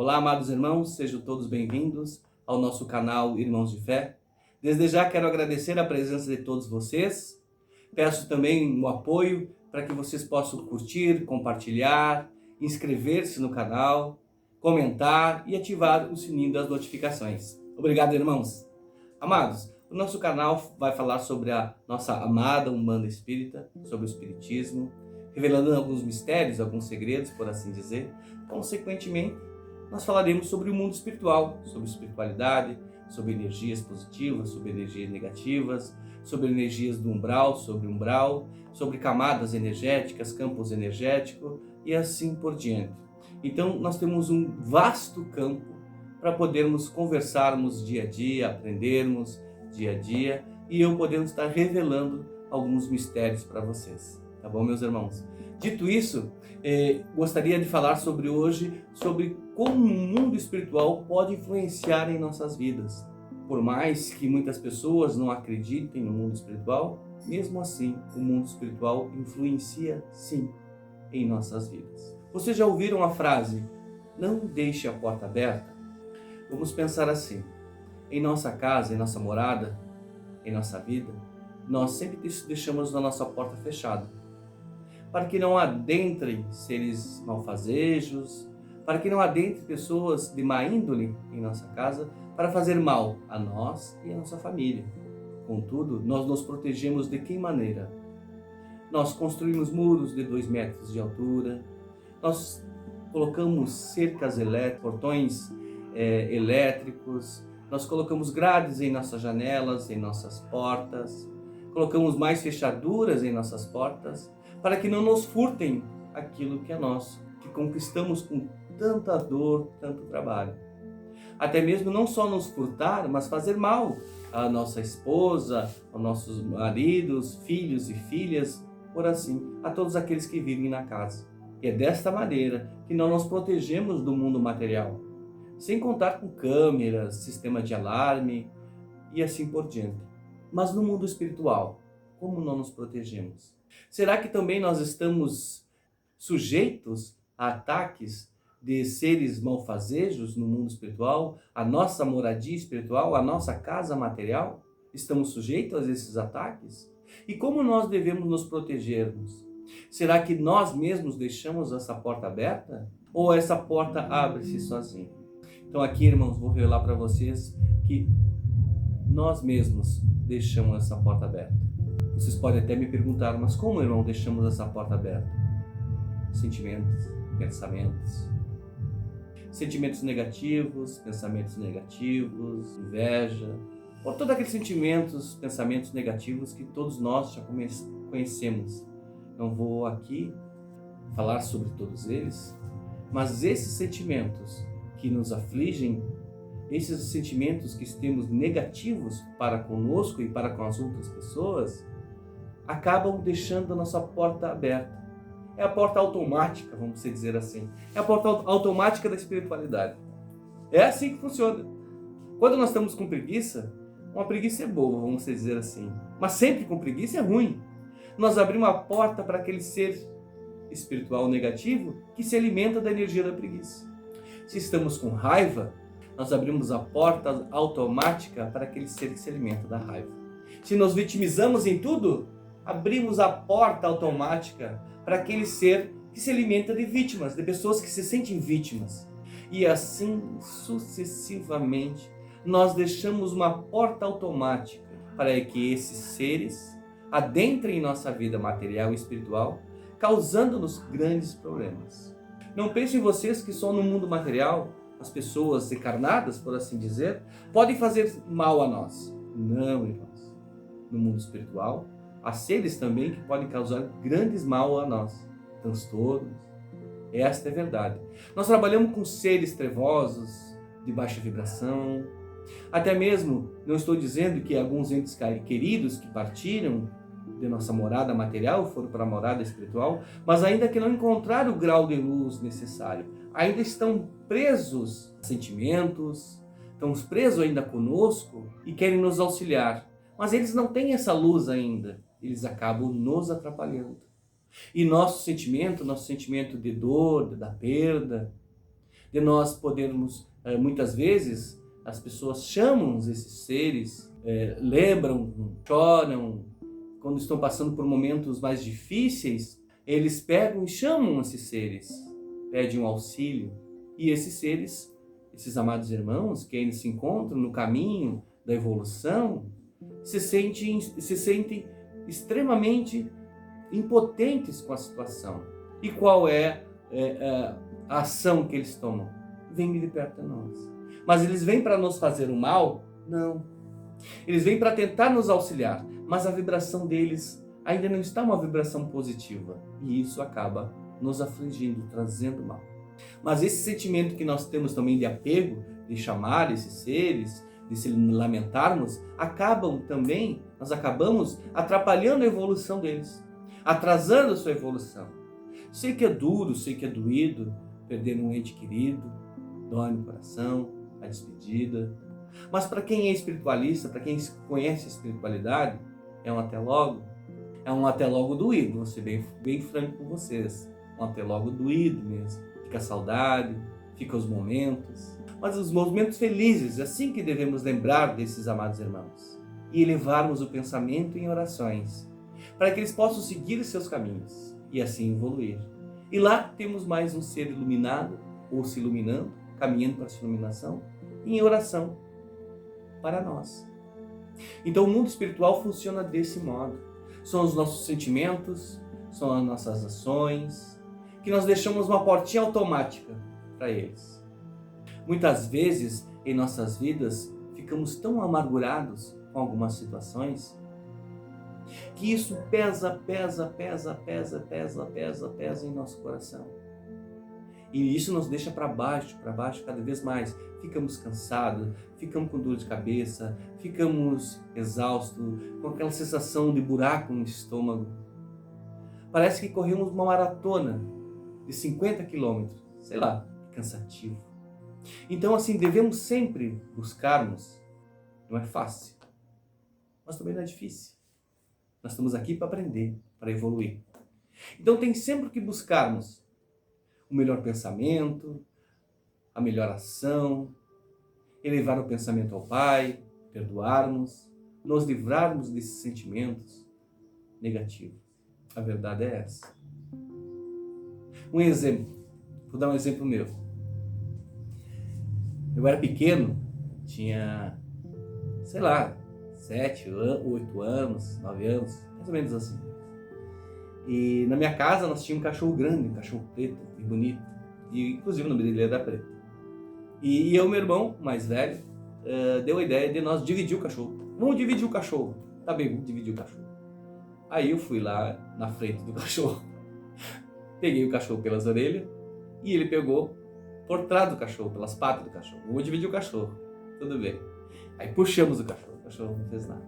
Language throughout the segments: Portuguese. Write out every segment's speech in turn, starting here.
Olá, amados irmãos, sejam todos bem-vindos ao nosso canal Irmãos de Fé. Desde já quero agradecer a presença de todos vocês. Peço também o apoio para que vocês possam curtir, compartilhar, inscrever-se no canal, comentar e ativar o sininho das notificações. Obrigado, irmãos. Amados, o nosso canal vai falar sobre a nossa amada Umbanda Espírita, sobre o Espiritismo, revelando alguns mistérios, alguns segredos, por assim dizer. Consequentemente, nós falaremos sobre o mundo espiritual, sobre espiritualidade, sobre energias positivas, sobre energias negativas, sobre energias do umbral, sobre camadas energéticas, campos energéticos e assim por diante. Então, nós temos um vasto campo para podermos conversarmos dia a dia, aprendermos dia a dia e eu podemos estar revelando alguns mistérios para vocês. Tá bom, meus irmãos? Dito isso, gostaria de falar sobre como o mundo espiritual pode influenciar em nossas vidas. Por mais que muitas pessoas não acreditem no mundo espiritual, mesmo assim, o mundo espiritual influencia sim em nossas vidas. Vocês já ouviram a frase, não deixe a porta aberta? Vamos pensar assim, em nossa casa, em nossa morada, em nossa vida, nós sempre deixamos a nossa porta fechada, para que não adentrem seres malfazejos, para que não adentrem pessoas de má índole em nossa casa, para fazer mal a nós e a nossa família. Contudo, nós nos protegemos de que maneira? Nós construímos muros de 2 metros de altura, nós colocamos cercas elétricas, portões elétricos, nós colocamos grades em nossas janelas, em nossas portas, colocamos mais fechaduras em nossas portas, para que não nos furtem aquilo que é nosso, que conquistamos com tanta dor, tanto trabalho. Até mesmo não só nos furtar, mas fazer mal à nossa esposa, aos nossos maridos, filhos e filhas, por assim, a todos aqueles que vivem na casa. E é desta maneira que nós nos protegemos do mundo material, sem contar com câmeras, sistema de alarme e assim por diante. Mas no mundo espiritual, como nós nos protegemos? Será que também nós estamos sujeitos a ataques de seres malfazejos no mundo espiritual? A nossa moradia espiritual, a nossa casa material? Estamos sujeitos a esses ataques? E como nós devemos nos protegermos? Será que nós mesmos deixamos essa porta aberta? Ou essa porta abre-se sozinha? Então aqui, irmãos, vou revelar para vocês que nós mesmos deixamos essa porta aberta. Vocês podem até me perguntar, mas como, irmão, deixamos essa porta aberta? Sentimentos, pensamentos. Sentimentos negativos, pensamentos negativos, inveja, ou todos aqueles sentimentos, pensamentos negativos que todos nós já conhecemos. Não vou aqui falar sobre todos eles, mas esses sentimentos que nos afligem, esses sentimentos que temos negativos para conosco e para com as outras pessoas, acabam deixando a nossa porta aberta. É a porta automática, vamos dizer assim. É a porta automática da espiritualidade. É assim que funciona. Quando nós estamos com preguiça, uma preguiça é boa, vamos dizer assim. Mas sempre com preguiça é ruim. Nós abrimos a porta para aquele ser espiritual negativo que se alimenta da energia da preguiça. Se estamos com raiva, nós abrimos a porta automática para aquele ser que se alimenta da raiva. Se nos vitimizamos em tudo, abrimos a porta automática para aquele ser que se alimenta de vítimas, de pessoas que se sentem vítimas. E assim sucessivamente, nós deixamos uma porta automática para que esses seres adentrem em nossa vida material e espiritual, causando-nos grandes problemas. Não pensem vocês que só no mundo material as pessoas encarnadas, por assim dizer, podem fazer mal a nós. Não, irmãos. No mundo espiritual, há seres também que podem causar grandes mal a nós. Transtornos. Esta é a verdade. Nós trabalhamos com seres trevosos, de baixa vibração. Até mesmo, não estou dizendo que alguns entes queridos que partiram de nossa morada material foram para a morada espiritual, mas ainda que não encontraram o grau de luz necessário, ainda estão presos a sentimentos, estão presos ainda conosco e querem nos auxiliar. Mas eles não têm essa luz ainda, eles acabam nos atrapalhando. E nosso sentimento de dor, da perda, de nós podermos, muitas vezes, as pessoas chamam esses seres, lembram, choram, quando estão passando por momentos mais difíceis, eles pegam e chamam esses seres, pedem um auxílio. E esses seres, esses amados irmãos, que ainda se encontram no caminho da evolução, se sentem extremamente impotentes com a situação. E qual é a ação que eles tomam? Vem de perto de nós. Mas eles vêm para nos fazer o mal? Não. Eles vêm para tentar nos auxiliar, mas a vibração deles ainda não está uma vibração positiva. E isso acaba nos afligindo, trazendo mal. Mas esse sentimento que nós temos também de apego, de chamar esses seres, de se lamentarmos, nós acabamos atrapalhando a evolução deles, atrasando a sua evolução. Sei que é duro, sei que é doído, perder um ente querido, dói no coração, a despedida. Mas para quem é espiritualista, para quem conhece a espiritualidade, é um até logo. É um até logo doído, vou ser bem franco com vocês. Um até logo doído mesmo. Fica a saudade, fica os momentos. Mas os momentos felizes, assim que devemos lembrar desses amados irmãos. E elevarmos o pensamento em orações, para que eles possam seguir seus caminhos e assim evoluir. E lá temos mais um ser iluminado, ou se iluminando, caminhando para a sua iluminação, em oração para nós. Então o mundo espiritual funciona desse modo. São os nossos sentimentos, são as nossas ações, que nós deixamos uma portinha automática para eles. Muitas vezes em nossas vidas ficamos tão amargurados com algumas situações que isso pesa em nosso coração. E isso nos deixa para baixo cada vez mais. Ficamos cansados, ficamos com dor de cabeça, ficamos exaustos, com aquela sensação de buraco no estômago. Parece que corremos uma maratona de 50 quilômetros, sei lá, cansativo. Então, assim, devemos sempre buscarmos. Não é fácil, mas também não é difícil. Nós estamos aqui para aprender, para evoluir. Então tem sempre que buscarmos o melhor pensamento, a melhor ação, elevar o pensamento ao Pai, perdoarmos, nos livrarmos desses sentimentos negativos. A verdade é essa. Um exemplo, vou dar um exemplo meu. Eu era pequeno, tinha, sei lá, 7, 8 anos, 9 anos, mais ou menos assim. E na minha casa nós tínhamos um cachorro grande, um cachorro preto e bonito. E inclusive o nome dele era Preto. E eu, meu irmão mais velho, deu a ideia de nós dividir o cachorro. Vamos dividir o cachorro. Tá bem, vamos dividir o cachorro. Aí eu fui lá na frente do cachorro, peguei o cachorro pelas orelhas e ele pegou por trás do cachorro, pelas patas do cachorro. Vamos dividir o cachorro. Tudo bem. Aí puxamos o cachorro não fez nada.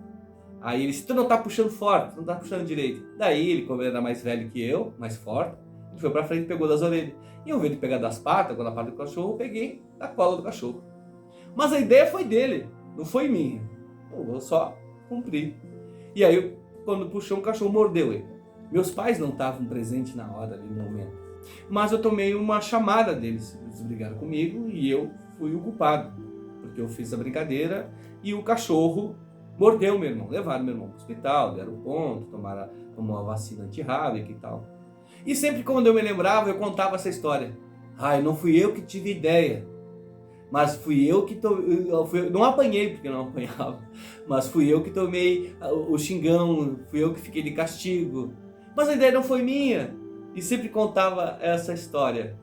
Aí ele disse, tu não tá puxando forte, não tá puxando direito. Daí ele, como ele era mais velho que eu, mais forte, ele foi pra frente e pegou das orelhas. E eu, ao invés de pegar das patas, quando a pata do cachorro, eu peguei da cola do cachorro. Mas a ideia foi dele, não foi minha. Eu vou só cumprir. E aí, quando puxou, o cachorro mordeu ele. Meus pais não estavam presentes na hora, ali no momento. Mas eu tomei uma chamada deles. Eles brigaram comigo e eu fui o culpado. Porque eu fiz a brincadeira e o cachorro mordeu meu irmão. Levaram meu irmão para o hospital, deram ponto, tomou a vacina antirrábica e tal. E sempre quando eu me lembrava, eu contava essa história. Não fui eu que tive ideia. Mas fui eu que não apanhei, porque eu não apanhava. Mas fui eu que tomei o xingão, fui eu que fiquei de castigo. Mas a ideia não foi minha. E sempre contava essa história.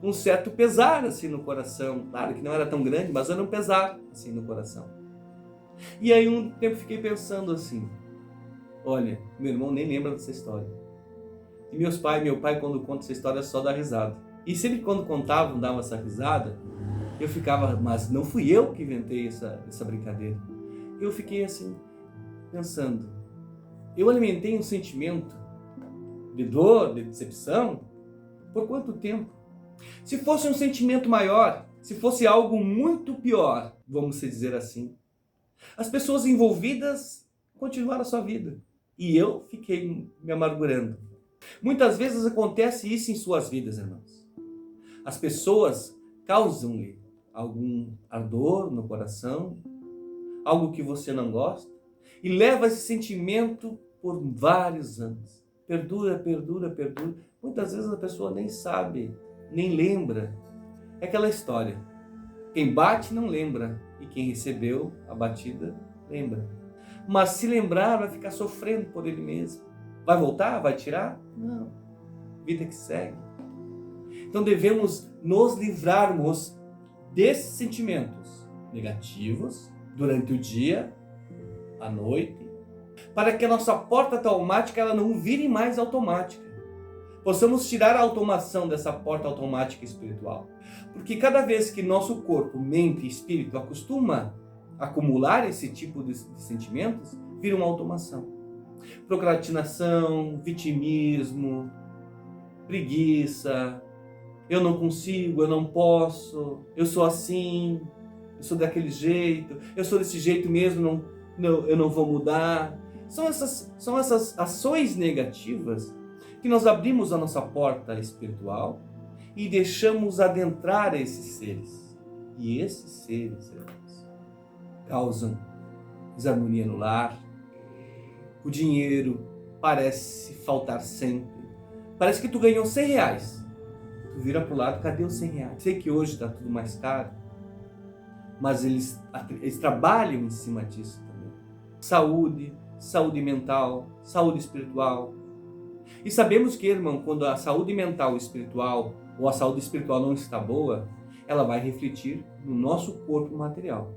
Um certo pesar assim no coração. Claro que não era tão grande, mas era um pesar assim no coração. E aí um tempo fiquei pensando assim. Olha, meu irmão nem lembra dessa história. E meu pai quando conta essa história só dá risada. E sempre quando contavam, dava essa risada, eu ficava, mas não fui eu que inventei essa brincadeira. Eu fiquei assim, pensando. Eu alimentei um sentimento de dor, de decepção, por quanto tempo? Se fosse um sentimento maior, se fosse algo muito pior, vamos dizer assim, as pessoas envolvidas continuaram a sua vida. E eu fiquei me amargurando. Muitas vezes acontece isso em suas vidas, irmãos. As pessoas causam-lhe algum ardor no coração, algo que você não gosta, e leva esse sentimento por vários anos. Perdura. Muitas vezes a pessoa nem sabe, nem lembra. É aquela história. Quem bate não lembra, e quem recebeu a batida lembra. Mas se lembrar, vai ficar sofrendo por ele mesmo. Vai voltar? Vai tirar? Não. Vida que segue. Então devemos nos livrarmos desses sentimentos negativos durante o dia, à noite, para que a nossa porta automática ela não vire mais automática. Possamos tirar a automação dessa porta automática espiritual. Porque cada vez que nosso corpo, mente e espírito acostuma a acumular esse tipo de sentimentos, vira uma automação. Procrastinação, vitimismo, preguiça, eu não consigo, eu não posso, eu sou assim, eu sou daquele jeito, eu sou desse jeito mesmo, eu não vou mudar. São essas ações negativas que nós abrimos a nossa porta espiritual e deixamos adentrar esses seres. E esses seres, irmãos, causam desarmonia no lar, o dinheiro parece faltar sempre. Parece que tu ganhou 100 reais. Tu vira pro lado, cadê os 100 reais? Sei que hoje está tudo mais caro, mas eles trabalham em cima disso também. Saúde mental, saúde espiritual. E sabemos que, irmão, quando a saúde mental e espiritual, ou a saúde espiritual não está boa, ela vai refletir no nosso corpo material.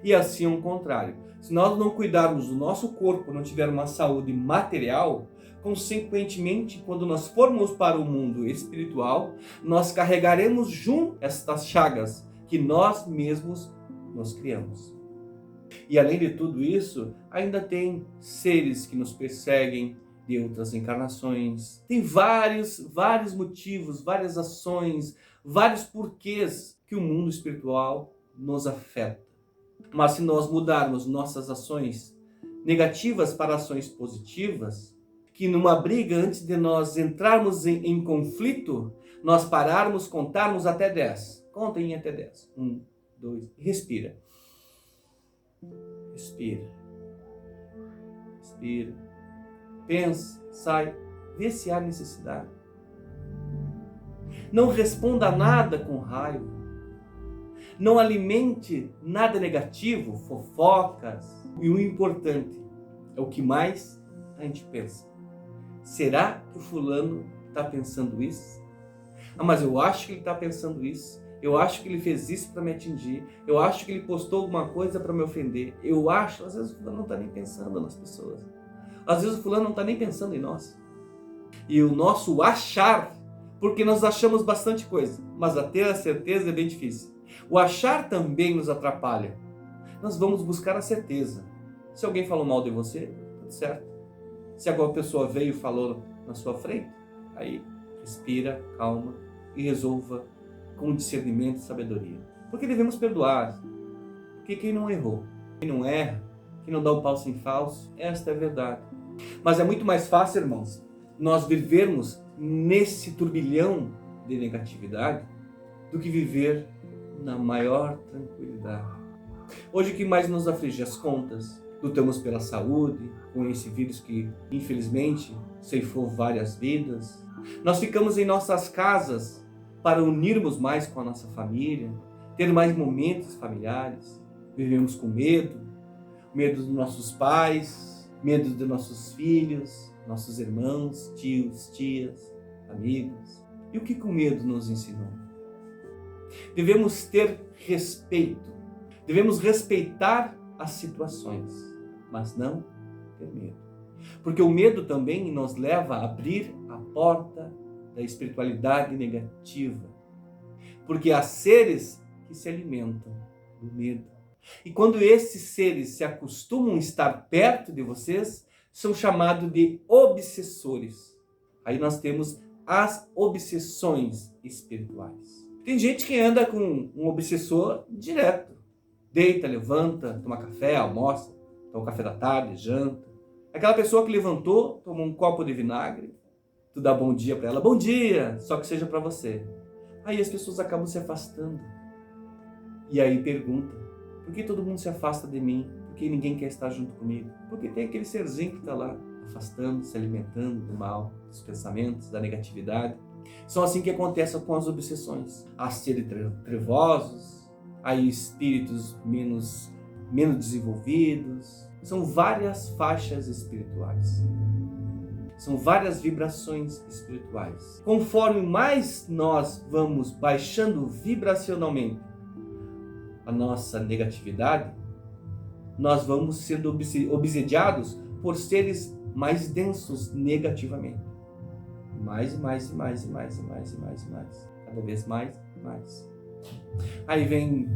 E assim é o contrário. Se nós não cuidarmos do nosso corpo, não tiver uma saúde material, consequentemente, quando nós formos para o mundo espiritual, nós carregaremos junto estas chagas que nós mesmos nos criamos. E além de tudo isso, ainda tem seres que nos perseguem de outras encarnações. Tem vários motivos, várias ações, vários porquês que o mundo espiritual nos afeta. Mas se nós mudarmos nossas ações negativas para ações positivas, que numa briga, antes de nós entrarmos em conflito, nós pararmos, contarmos até 10. Contem até 10. 1, 2, respira. Respira. Pensa, sai, vê se há necessidade. Não responda a nada com raiva. Não alimente nada negativo, fofocas. E o importante é o que mais a gente pensa. Será que o fulano está pensando isso? Mas eu acho que ele está pensando isso. Eu acho que ele fez isso para me atingir. Eu acho que ele postou alguma coisa para me ofender. Eu acho, às vezes o fulano não está nem pensando nas pessoas. Às vezes o fulano não está nem pensando em nós. E o nosso achar, porque nós achamos bastante coisa, mas a ter a certeza é bem difícil. O achar também nos atrapalha. Nós vamos buscar a certeza. Se alguém falou mal de você, tudo certo. Se alguma pessoa veio e falou na sua frente, aí respira, calma e resolva com discernimento e sabedoria. Porque devemos perdoar. Porque quem não errou, quem não erra, quem não dá o passo em falso, esta é a verdade. Mas é muito mais fácil, irmãos, nós vivermos nesse turbilhão de negatividade do que viver na maior tranquilidade. Hoje o que mais nos aflige? As contas. Lutamos pela saúde, com esse vírus que infelizmente ceifou várias vidas. Nós ficamos em nossas casas para unirmos mais com a nossa família, ter mais momentos familiares. Vivemos com medo dos nossos pais, medo dos nossos filhos, nossos irmãos, tios, tias, amigos. E o que o medo nos ensinou? Devemos ter respeito, devemos respeitar as situações, mas não ter medo. Porque o medo também nos leva a abrir a porta da espiritualidade negativa. Porque há seres que se alimentam do medo. E quando esses seres se acostumam a estar perto de vocês, são chamados de obsessores. Aí nós temos as obsessões espirituais. Tem gente que anda com um obsessor direto. Deita, levanta, toma café, almoça, toma café da tarde, janta. Aquela pessoa que levantou, tomou um copo de vinagre, tu dá bom dia para ela. Bom dia, só que seja para você. Aí as pessoas acabam se afastando. E aí pergunta, por que todo mundo se afasta de mim? Por que ninguém quer estar junto comigo? Porque tem aquele serzinho que está lá, afastando, se alimentando do mal, dos pensamentos, da negatividade. São assim que acontece com as obsessões. Há seres trevosos, há espíritos menos desenvolvidos. São várias faixas espirituais. São várias vibrações espirituais. Conforme mais nós vamos baixando vibracionalmente a nossa negatividade, nós vamos sendo obsediados por seres mais densos negativamente. Mais e mais e mais e mais e mais e mais e mais. Cada vez mais e mais. Aí vem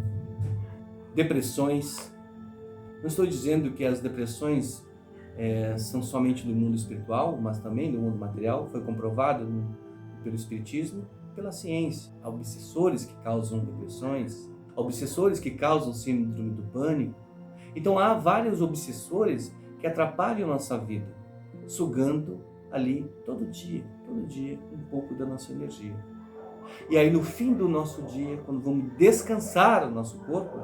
depressões. Não estou dizendo que as depressões são somente do mundo espiritual, mas também do mundo material. Foi comprovado pelo Espiritismo, pela ciência. Há obsessores que causam depressões, há obsessores que causam síndrome do pânico. Então há vários obsessores que atrapalham a nossa vida, sugando ali todo dia, um pouco da nossa energia. E aí no fim do nosso dia, quando vamos descansar o nosso corpo,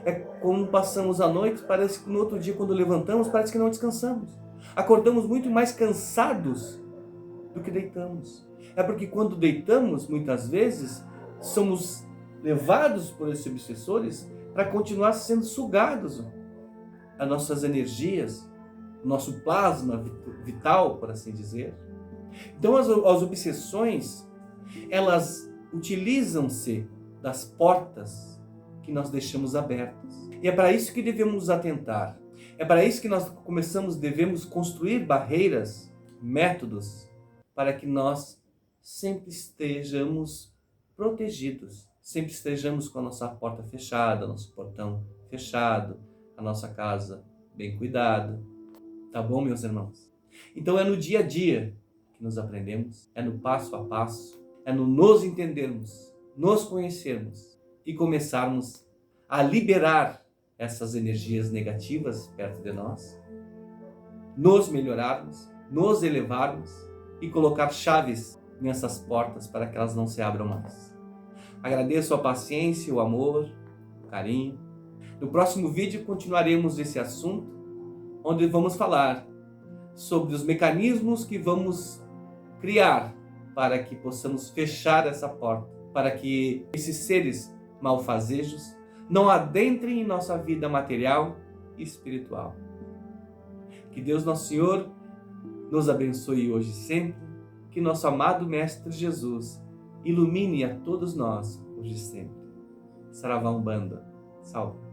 é como passamos a noite, parece que no outro dia quando levantamos, parece que não descansamos. Acordamos muito mais cansados do que deitamos. É porque quando deitamos, muitas vezes, somos levados por esses obsessores para continuar sendo sugados as nossas energias, o nosso plasma vital, por assim dizer. Então as obsessões, elas utilizam-se das portas que nós deixamos abertas. E é para isso que devemos nos atentar. É para isso que nós devemos construir barreiras, métodos, para que nós sempre estejamos protegidos, sempre estejamos com a nossa porta fechada, nosso portão fechado, a nossa casa bem cuidada. Tá bom, meus irmãos? Então é no dia a dia que nos aprendemos, é no passo a passo, é no nos entendermos, nos conhecermos e começarmos a liberar essas energias negativas perto de nós, nos melhorarmos, nos elevarmos e colocar chaves nessas portas para que elas não se abram mais. Agradeço a paciência, o amor, o carinho. No próximo vídeo continuaremos esse assunto, onde vamos falar sobre os mecanismos que vamos criar para que possamos fechar essa porta, para que esses seres malfazejos não adentrem em nossa vida material e espiritual. Que Deus Nosso Senhor nos abençoe hoje e sempre, que nosso amado Mestre Jesus ilumine a todos nós hoje e sempre. Saravá Umbanda. Salve.